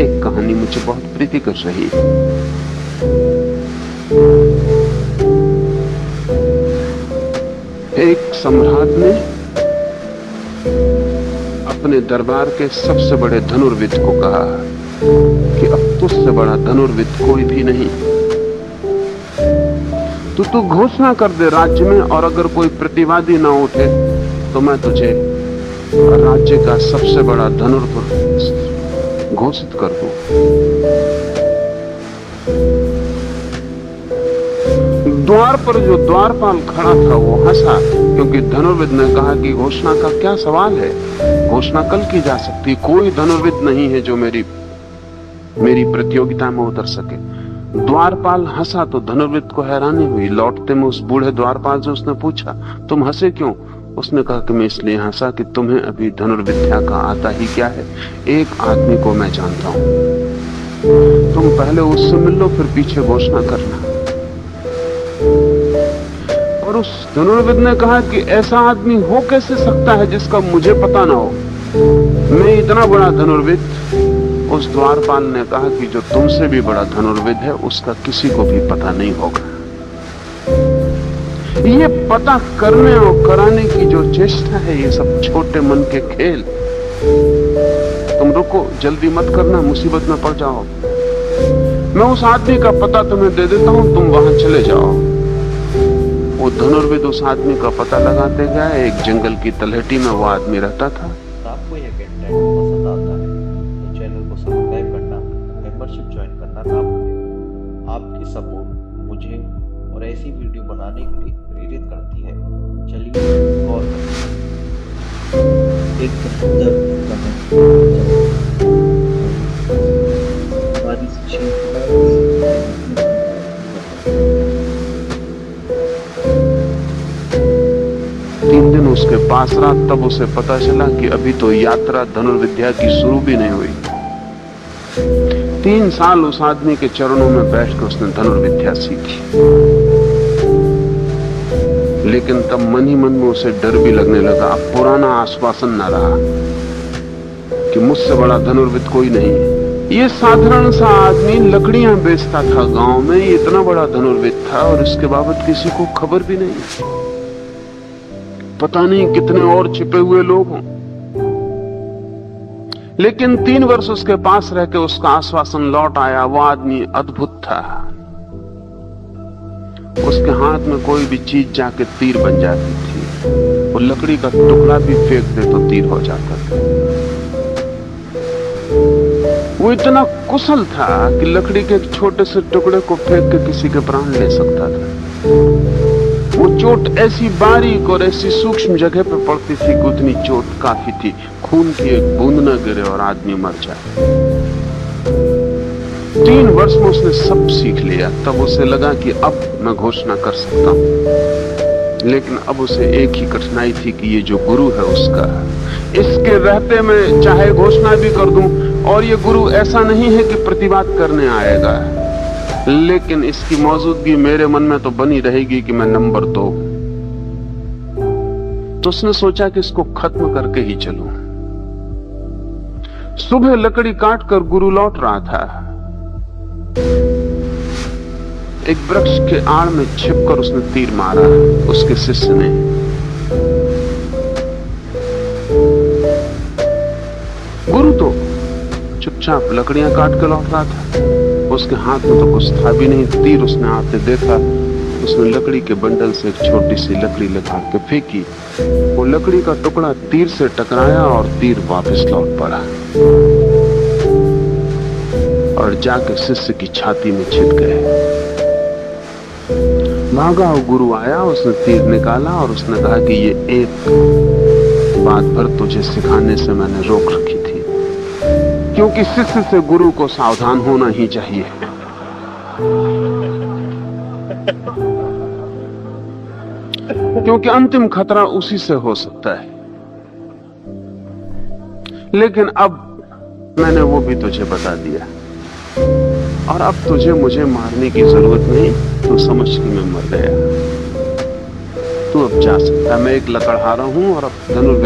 एक कहानी मुझे बहुत प्रीतिकर रही। एक सम्राट ने अपने दरबार के सबसे बड़े धनुर्विद को कहा कि अब तुझसे बड़ा धनुर्विद कोई भी नहीं। तू घोषणा कर दे राज्य में, और अगर कोई प्रतिवादी ना उठे तो मैं तुझे राज्य का सबसे बड़ा धनुर्विद घोषित कर दूं। द्वार पर जो द्वारपाल खड़ा था वो हंसा, क्योंकि धनुर्विद ने कहा कि घोषणा का क्या सवाल है, घोषणा कल की जा सकती। कोई धनुर्विद नहीं है जो मेरी प्रतियोगिता में उतर सके। द्वारपाल हंसा तो धनुर्विद को हैरानी हुई। लौटते में उस बूढ़े द्वारपाल से उसने पूछा, तुम हंसे क्यों? उसने कहा कि मैं इसलिए हंसा कि तुम्हें अभी धनुर्विद्या का आता ही क्या है। एक आदमी को मैं जानता हूं, तुम पहले उससे मिल लो, फिर पीछे घोषणा करना। और उस धनुर्विद ने कहा कि ऐसा आदमी हो कैसे सकता है जिसका मुझे पता ना हो? मैं इतना बड़ा धनुर्विद। उस द्वारपाल ने कहा कि जो तुमसे भी बड़ा धनुर्विद है उसका किसी को भी पता नहीं होगा। ये पता करने और कराने की जो चेष्टा है, ये सब छोटे मन के खेल। तुम रुको, जल्दी मत करना, मुसीबत में पड़ जाओ। मैं उस आदमी का पता तुम्हें दे देता हूं, तुम वहां चले जाओ। वो धनुर्विद उस आदमी का पता लगाते गया। एक जंगल की तलहटी में वो आदमी रहता था। आपको यह कंटेंट पसंद आता है तो चैनल को सब्सक्राइब करना, मेंबरशिप ज्वाइन करना ना भूलें। आपकी सपोर्ट मुझे और ऐसी वीडियो बनाने के लिए प्रेरित करती है। चलिए और एक तीन दिन उसके पास रहा, तब उसे पता चला कि अभी तो यात्रा धनुर्विद्या की शुरू भी नहीं हुई। 3 साल उस आदमी के चरणों में बैठकर उसने धनुर्विद्या सीखी, लेकिन तब मन ही मन में उसे डर भी लगने लगा। अब पुराना आश्वासन न रहा कि मुझसे बड़ा धनुर्विद कोई नहीं है। ये साधारण सा आदमी लकड़ियां बेचता था गांव में, ये इतना बड़ा धनुर्विद था और इसके बाबत किसी को खबर भी नहीं। पता नहीं कितने और छिपे हुए लोग हों। लेकिन 3 वर्ष उसके पास रह के उसका आश्वासन लौट आया। वो आदमी अद्भुत था। उसके हाथ में कोई भी चीज जाके तीर बन जाती थी। वो लकड़ी का टुकड़ा भी फेंक दे तो तीर हो जाता था। वो इतना कुशल था कि लकड़ी के एक छोटे से टुकड़े को फेंक के किसी के प्राण ले सकता था। वो चोट ऐसी बारीक और ऐसी सूक्ष्म जगह पे पड़ती थी कि उतनी चोट काफी थी, खून की एक बूंद न गिरे और आदमी मर जाए। 3 वर्ष में उसने सब सीख लिया। तब उसे लगा कि अब मैं घोषणा कर सकता हूं। लेकिन अब उसे एक ही कठिनाई थी कि ये जो गुरु है उसका, इसके रहते मैं चाहे घोषणा भी कर दूं, और ये गुरु ऐसा नहीं है कि प्रतिवाद करने आएगा, लेकिन इसकी मौजूदगी मेरे मन में तो बनी रहेगी कि मैं नंबर 2। तो उसने सोचा कि इसको खत्म करके ही चलूं। सुबह लकड़ी काटकर गुरु लौट रहा था। एक वृक्ष के आड़ में छिपकर उसने तीर मारा उसके शिष्य ने। गुरु तो चुपचाप लकड़ियां काट के लौट रहा था। उसके हाथ में तो कुछ था भी नहीं। तीर उसने आते देखा। उसने लकड़ी के बंडल से एक छोटी सी लकड़ी लगा के फेंकी। वो लकड़ी का टुकड़ा तीर से टकराया और तीर वापस लौट पड़ा और जाके शिष्य की छाती में छिप गए। भागा वो गुरु आया, उसने तीर निकाला और उसने कहा कि ये एक बात पर तुझे सिखाने से मैंने रोक रखी थी, क्योंकि शिष्य से गुरु को सावधान होना ही चाहिए। क्योंकि अंतिम खतरा उसी से हो सकता है। लेकिन अब मैंने वो भी तुझे बता दिया, और अब तुझे मुझे मारने की जरूरत नहीं। तू समझ कि मैं मर गया, तू अब जा सकता है। मैं एक लकड़हारा हूं और अब धनुर्विद